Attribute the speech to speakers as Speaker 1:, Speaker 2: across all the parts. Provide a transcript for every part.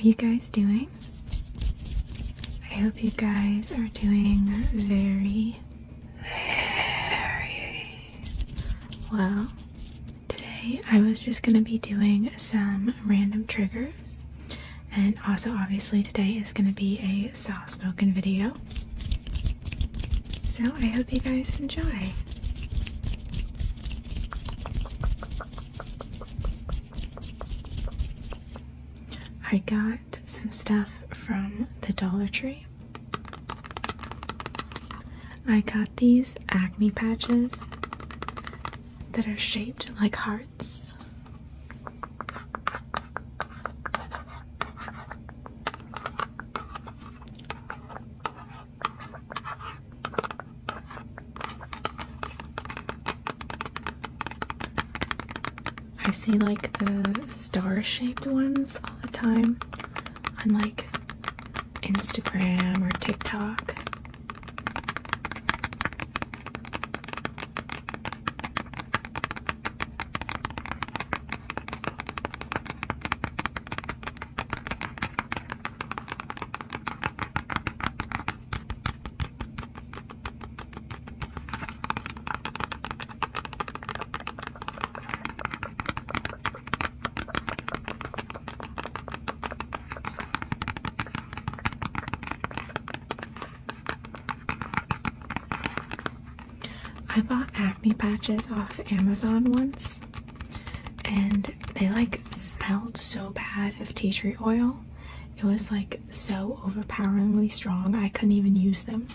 Speaker 1: you guys doing? I hope you guys are doing very well. Today I was just going to be doing some random triggers, and also obviously today is going to be a soft-spoken video. So I hope you guys enjoy. I got some stuff from the Dollar Tree. I got these acne patches that are shaped like hearts. I see like the star-shaped ones all the time on like Instagram or TikTok. I bought acne patches off Amazon once, and they like smelled so bad of tea tree oil. It was like so overpoweringly strong I couldn't even use them.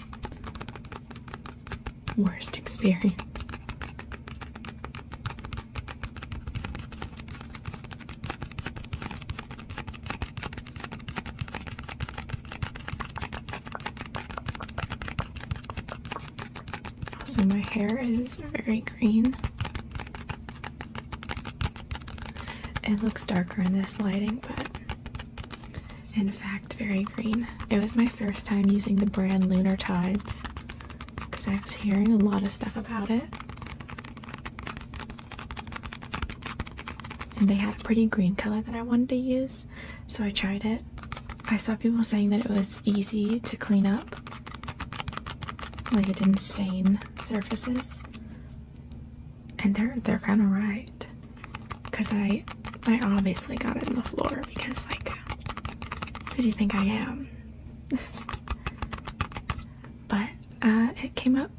Speaker 1: Worst experience. So my hair is very green. It looks darker in this lighting, but in fact very green. It was my first time using the brand Lunar Tides because I was hearing a lot of stuff about it. And they had a pretty green color that I wanted to use, so I tried it. I saw people saying that it was easy to clean up. Like it didn't stain surfaces, and they're kind of right, because I obviously got it on the floor because like, who do you think I am? But it came up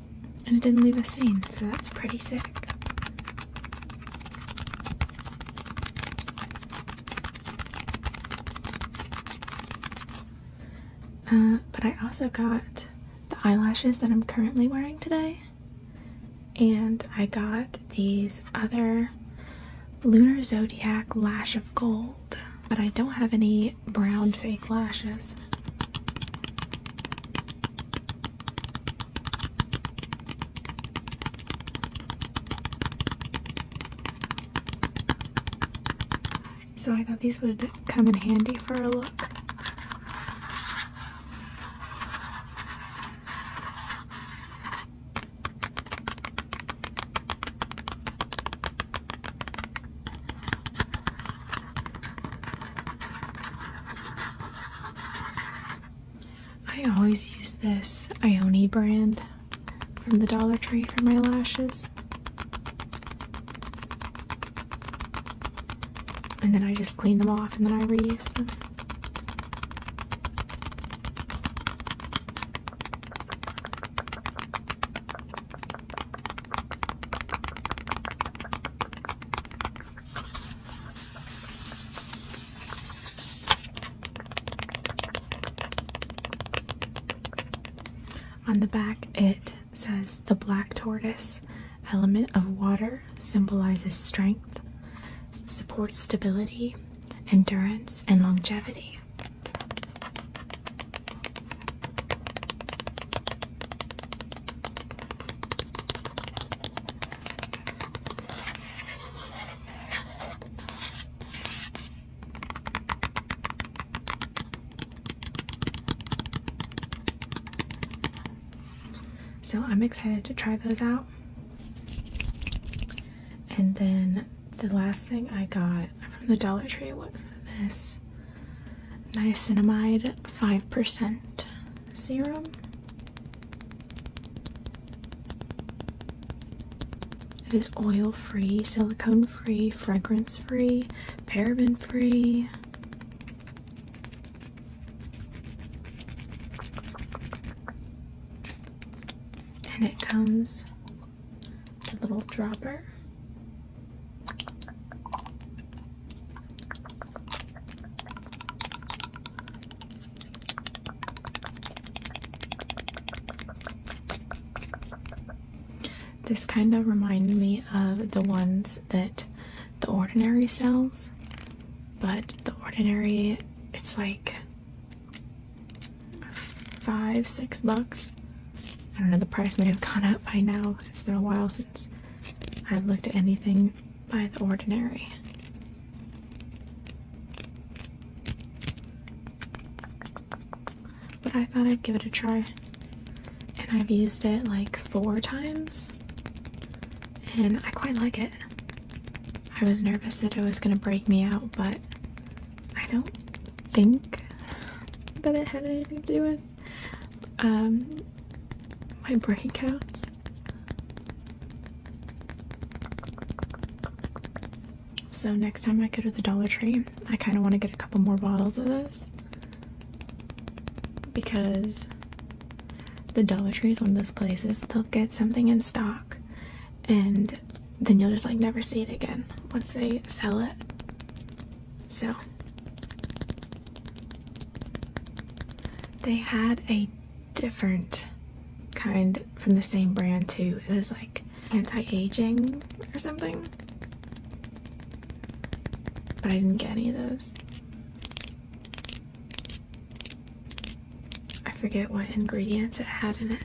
Speaker 1: and it didn't leave a stain, so that's pretty sick. But I also got the eyelashes that I'm currently wearing today, and I got these other Lunar Zodiac Lash of Gold, but I don't have any brown fake lashes. So I thought these would come in handy for a look. I always use this Ioni brand from the Dollar Tree for my lashes. And then I just clean them off and then I reuse them. On the back it says the black tortoise element of water symbolizes strength, supports stability, endurance, and longevity. So I'm excited to try those out. And then the last thing I got from the Dollar Tree was this niacinamide 5% serum. It is oil-free, silicone-free, fragrance-free, paraben-free. And it comes with a little dropper. This kind of reminded me of the ones that The Ordinary sells, but The Ordinary, it's like $5-6. I don't know, the price may have gone up by now. It's been a while since I've looked at anything by The Ordinary. But I thought I'd give it a try. And I've used it like 4 times. And I quite like it. I was nervous that it was going to break me out, but I don't think that it had anything to do with my breakouts. So next time I go to the Dollar Tree, I kind of want to get a couple more bottles of this, because the Dollar Tree is one of those places they'll get something in stock and then you'll just like never see it again once they sell it. So they had a different kind from the same brand too. It was like anti-aging or something, but I didn't get any of those. I forget what ingredients it had in it.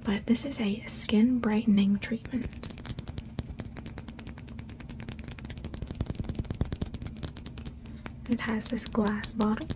Speaker 1: But this is a skin brightening treatment. It has this glass bottle.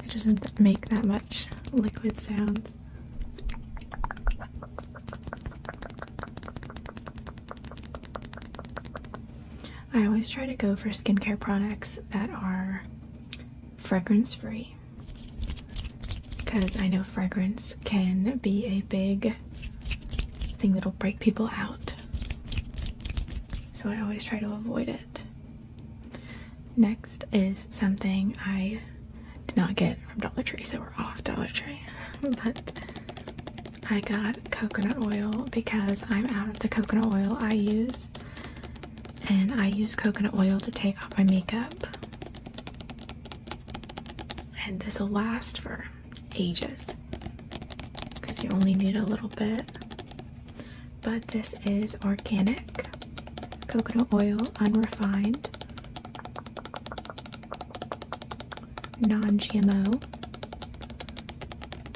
Speaker 1: It doesn't make that much liquid sounds. I always try to go for skincare products that are fragrance free, because I know fragrance can be a big thing that'll break people out. So I always try to avoid it. Next is something I did not get from Dollar Tree, so we're off Dollar Tree. But I got coconut oil because I'm out of the coconut oil I use. And I use coconut oil to take off my makeup. And this will last for ages, because you only need a little bit. But this is organic coconut oil, unrefined, non-GMO,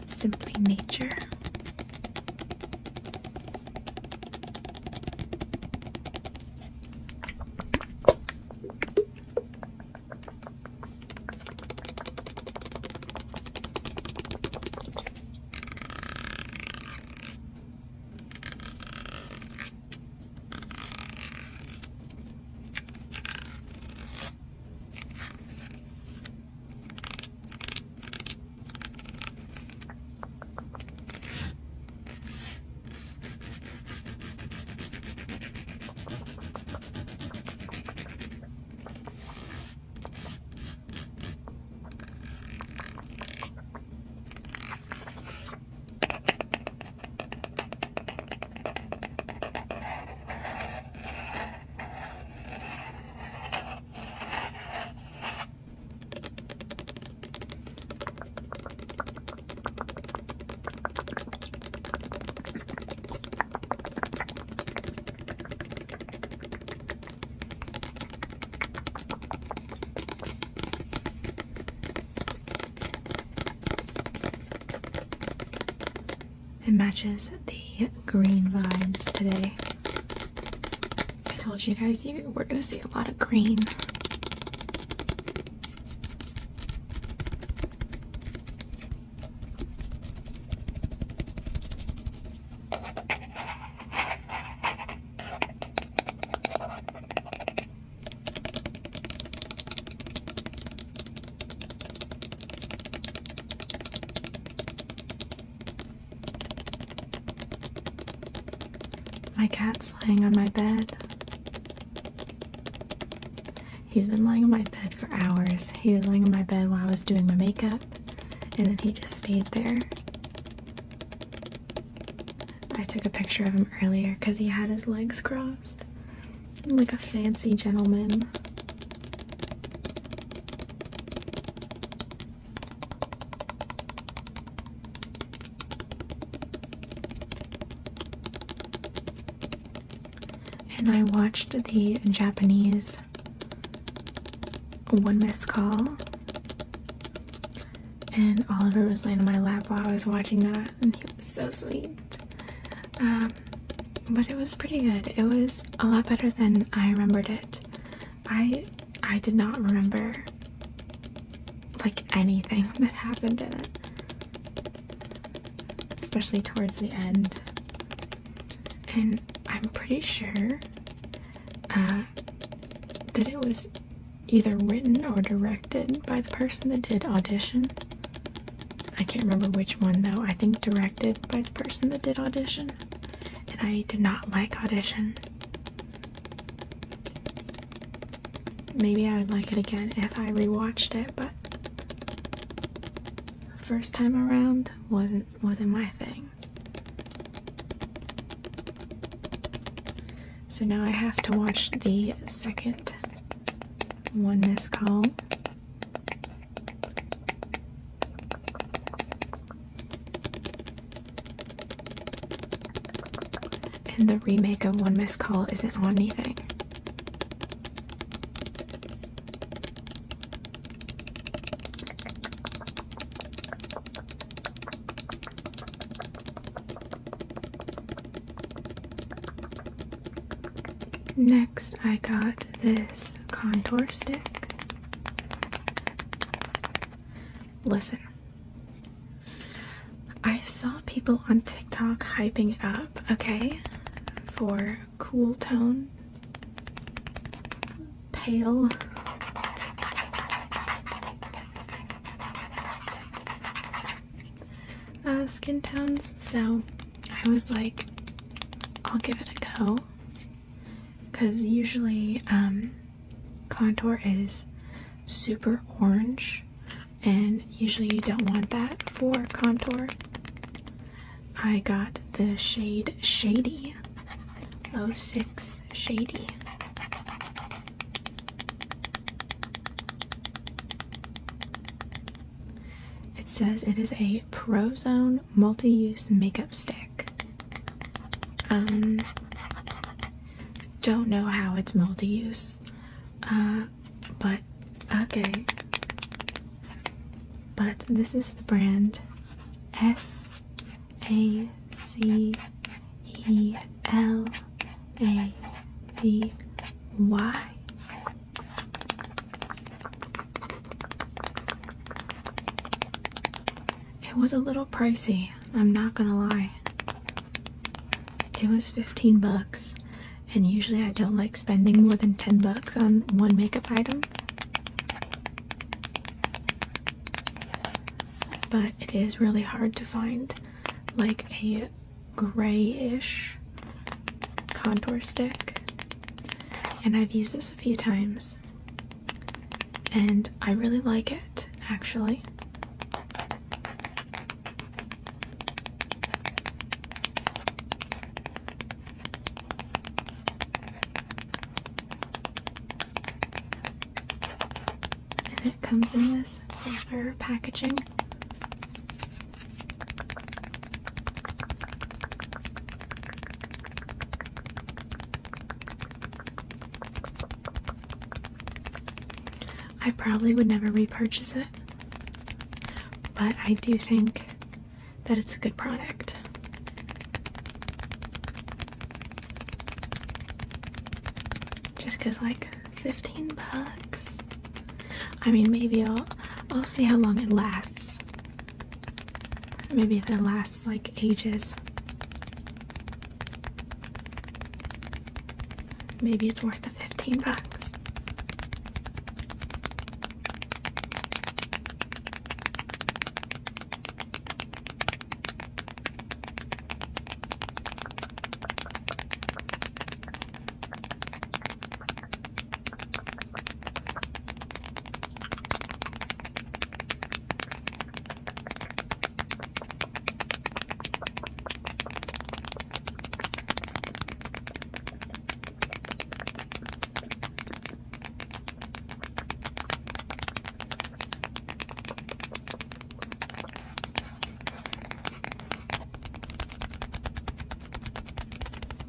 Speaker 1: simply nature. It matches the green vibes today. I told you guys we're gonna see a lot of green. My cat's laying on my bed. He's been laying on my bed for hours. He was laying on my bed while I was doing my makeup, and then he just stayed there. I took a picture of him earlier because he had his legs crossed, like a fancy gentleman. And I watched the Japanese One Missed Call, and Oliver was laying on my lap while I was watching that, and he was so sweet. But it was pretty good. It was a lot better than I remembered it. I did not remember like anything that happened in it, especially towards the end. And I'm pretty sure that it was either written or directed by the person that did Audition. I can't remember which one though. I think directed by the person that did Audition. And I did not like Audition. Maybe I would like it again if I rewatched it, but first time around wasn't my thing. So now I have to watch the second One Missed Call. And the remake of One Missed Call isn't on anything. Next, I got this contour stick. Listen, I saw people on TikTok hyping it up, okay, for cool tone, pale, skin tones, so I was like, I'll give it a go. Because usually contour is super orange, and usually you don't want that for contour. I got the shade Shady, 06 Shady. It says it is a Pro Zone multi-use makeup stick. Don't know how it's multi-use, but okay. But this is the brand SACELAVY. It was a little pricey, I'm not gonna lie. It was 15 bucks. And usually I don't like spending more than 10 bucks on one makeup item. But it is really hard to find like a grayish contour stick. And I've used this a few times. And I really like it, actually. It comes in this silver packaging. I probably would never repurchase it, but I do think that it's a good product. just because like 15 bucks. I mean, maybe I'll see how long it lasts. Maybe if it lasts like ages, maybe it's worth the 15 bucks.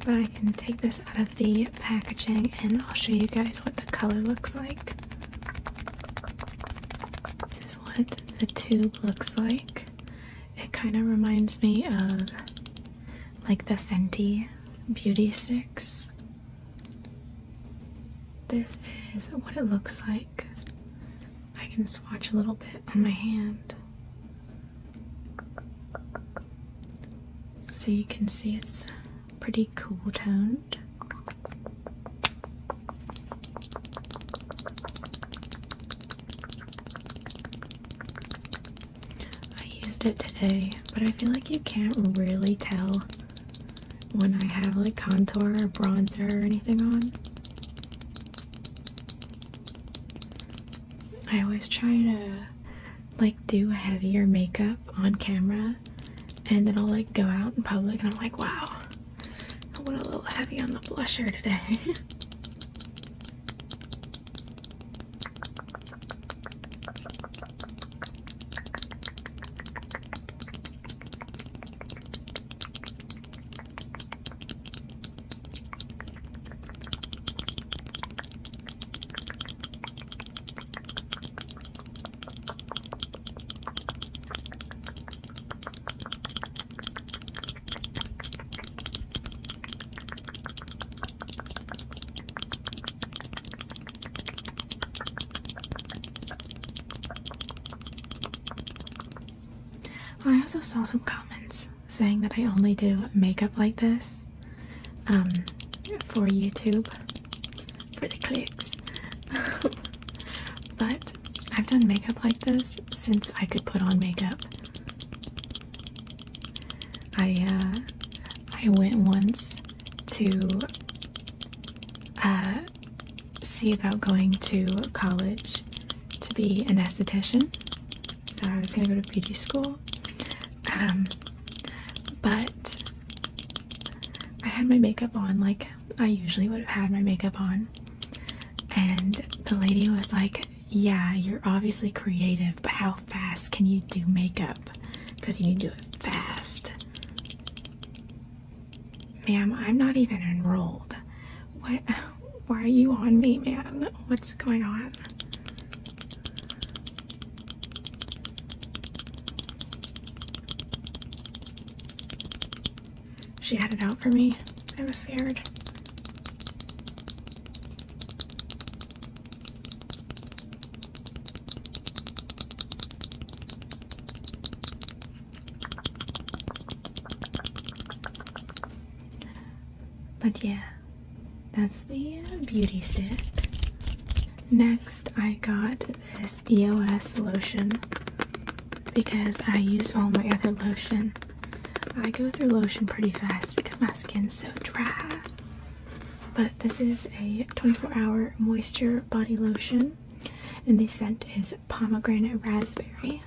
Speaker 1: But I can take this out of the packaging and I'll show you guys what the color looks like. This is what the tube looks like. It kind of reminds me of like the Fenty beauty sticks. This is what it looks like. I can swatch a little bit on my hand, so you can see it's pretty cool toned. I used it today, but I feel like you can't really tell when I have like contour or bronzer or anything on. I always try to like do heavier makeup on camera, and then I'll like go out in public and I'm like, wow, I went a little heavy on the blusher today. I also saw some comments saying that I only do makeup like this for YouTube, for the clicks. But I've done makeup like this since I could put on makeup. I went once to see about going to college to be an esthetician. So I was gonna go to beauty school. But I had my makeup on like I usually would have had my makeup on, and the lady was like, yeah, you're obviously creative, but how fast can you do makeup? Because you need to do it fast. Ma'am, I'm not even enrolled. What? Why are you on me, man? What's going on? She had it out for me. I was scared. But yeah, that's the beauty stick. Next, I got this EOS lotion because I used all my other lotion. I go through lotion pretty fast because my skin's so dry. But this is a 24-hour moisture body lotion, and the scent is pomegranate raspberry.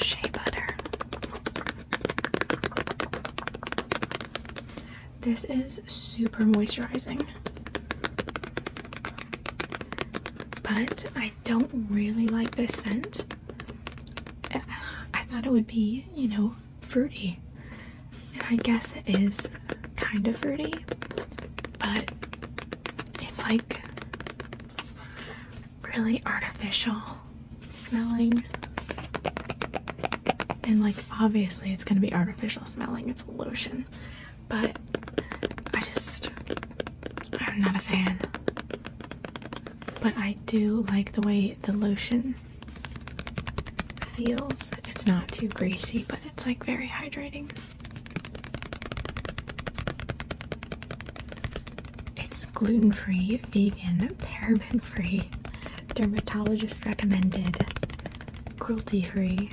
Speaker 1: Shea butter. This is super moisturizing, but I don't really like this scent. I thought it would be, you know, fruity, and I guess it is kind of fruity, but it's like really artificial smelling. And like, obviously it's gonna be artificial smelling, it's a lotion, but I'm not a fan. But I do like the way the lotion feels. It's not too greasy, but it's like very hydrating. It's gluten-free, vegan, paraben-free, dermatologist recommended, cruelty-free.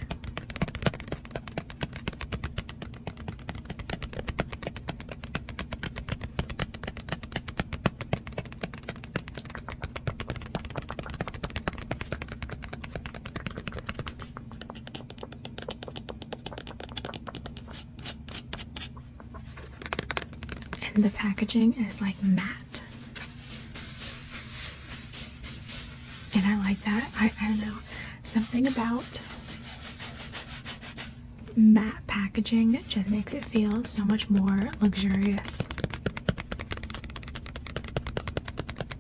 Speaker 1: And the packaging is like matte. And I like that. I don't know. Something about matte packaging just makes it feel so much more luxurious.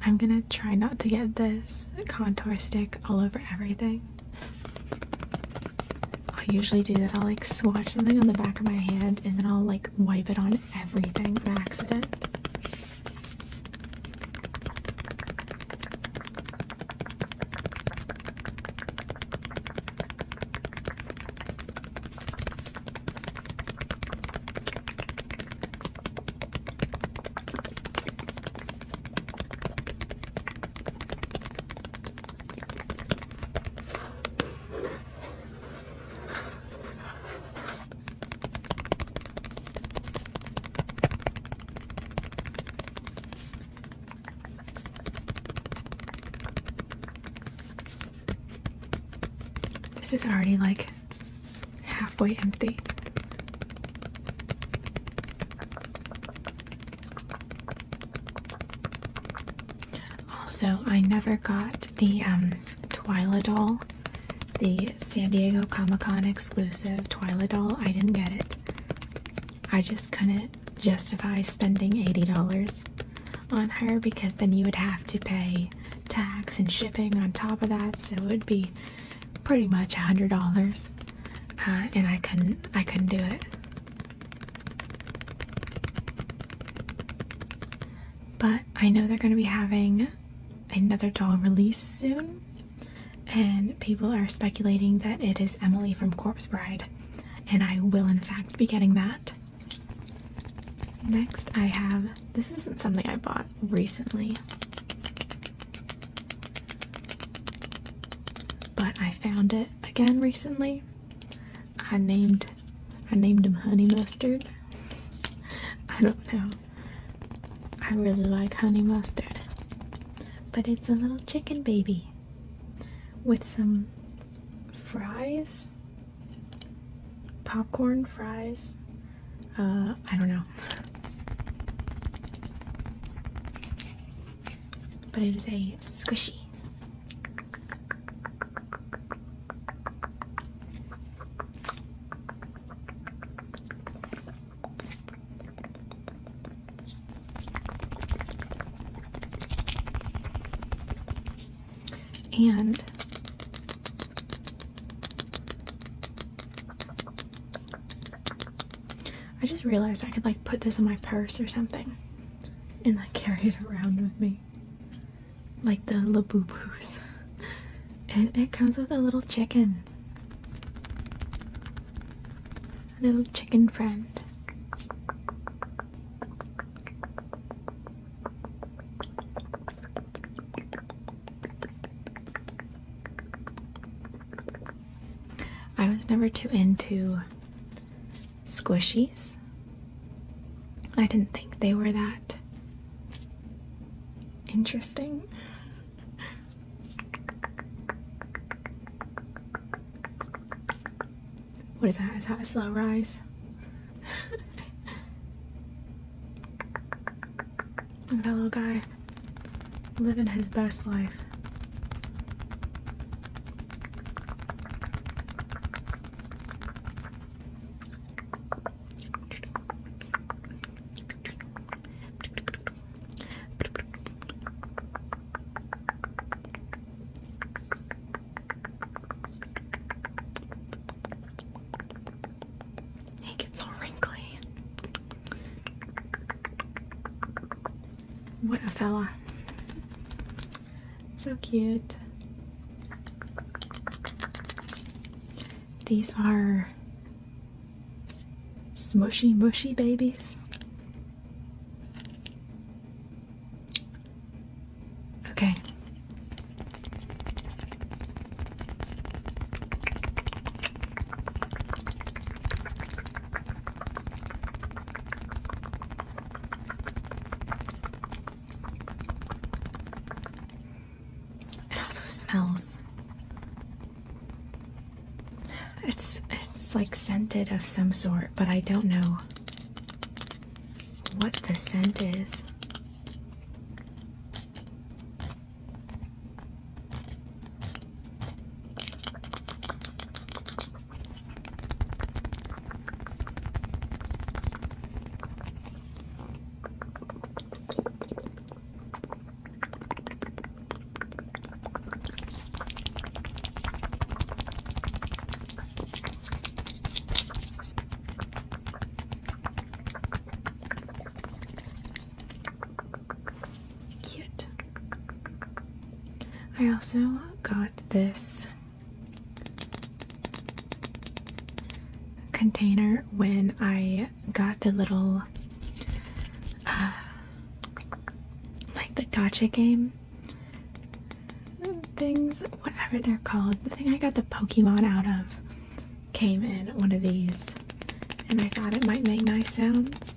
Speaker 1: I'm gonna try not to get this contour stick all over everything. I usually do that. I'll like swatch something on the back of my hand and then I'll like wipe it on everything by accident. This is already like halfway empty. Also, I never got the Twiladol, the San Diego Comic-Con exclusive Twiladol. I didn't get it. I just couldn't justify spending $80 on her because then you would have to pay tax and shipping on top of that, so it would be pretty much $100, and I couldn't do it. But I know they're going to be having another doll release soon, and people are speculating that it is Emily from Corpse Bride, and I will in fact be getting that. Next I have, this isn't something I bought recently, but I found it again recently. I named him Honey Mustard. I don't know. I really like honey mustard. But it's a little chicken baby with some fries. Popcorn fries. I don't know. But it is a squishy. And I just realized I could like put this in my purse or something and like carry it around with me like the Labubu's. And it comes with a little chicken. A little chicken friend. I was never too into squishies. I didn't think they were that interesting. What is that? Is that a slow rise? Look at that little guy living his best life. What a fella. So cute. These are smushy mushy babies. Okay. It also smells. It's like scented of some sort, but I don't know what the scent is. I also got this container when I got the little, like the gacha game things, whatever they're called. The thing I got the Pokemon out of came in one of these, and I thought it might make nice sounds.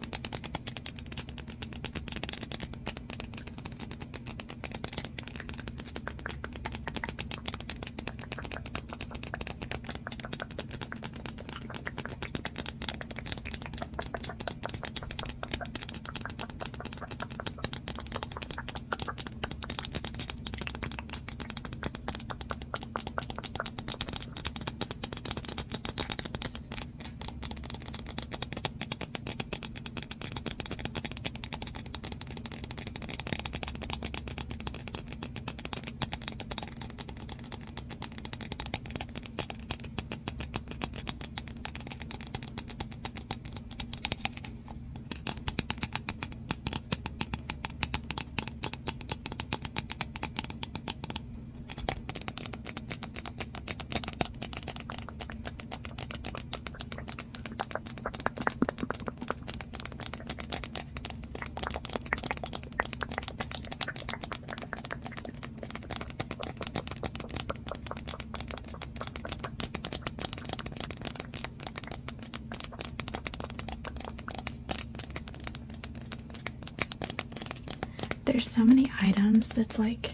Speaker 1: There's so many items that's like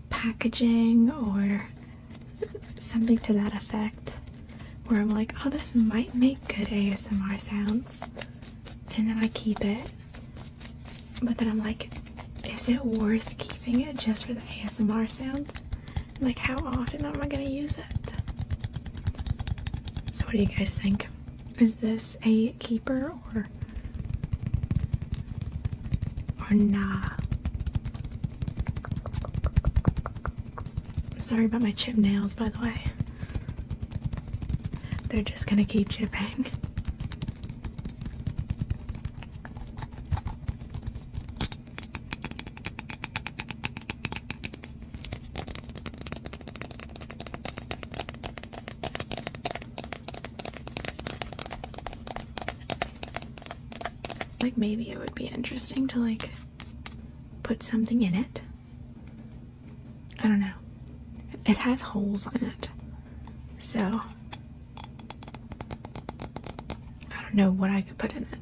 Speaker 1: packaging or something to that effect where I'm like, oh, this might make good ASMR sounds, and then I keep it, but then I'm like, is it worth keeping it just for the ASMR sounds? Like, how often am I gonna use it? So what do you guys think? Is this a keeper or nah? Sorry about my chip nails, by the way. They're just gonna keep chipping. Like, maybe it would be interesting to like put something in it. I don't know. It has holes in it, so I don't know what I could put in it.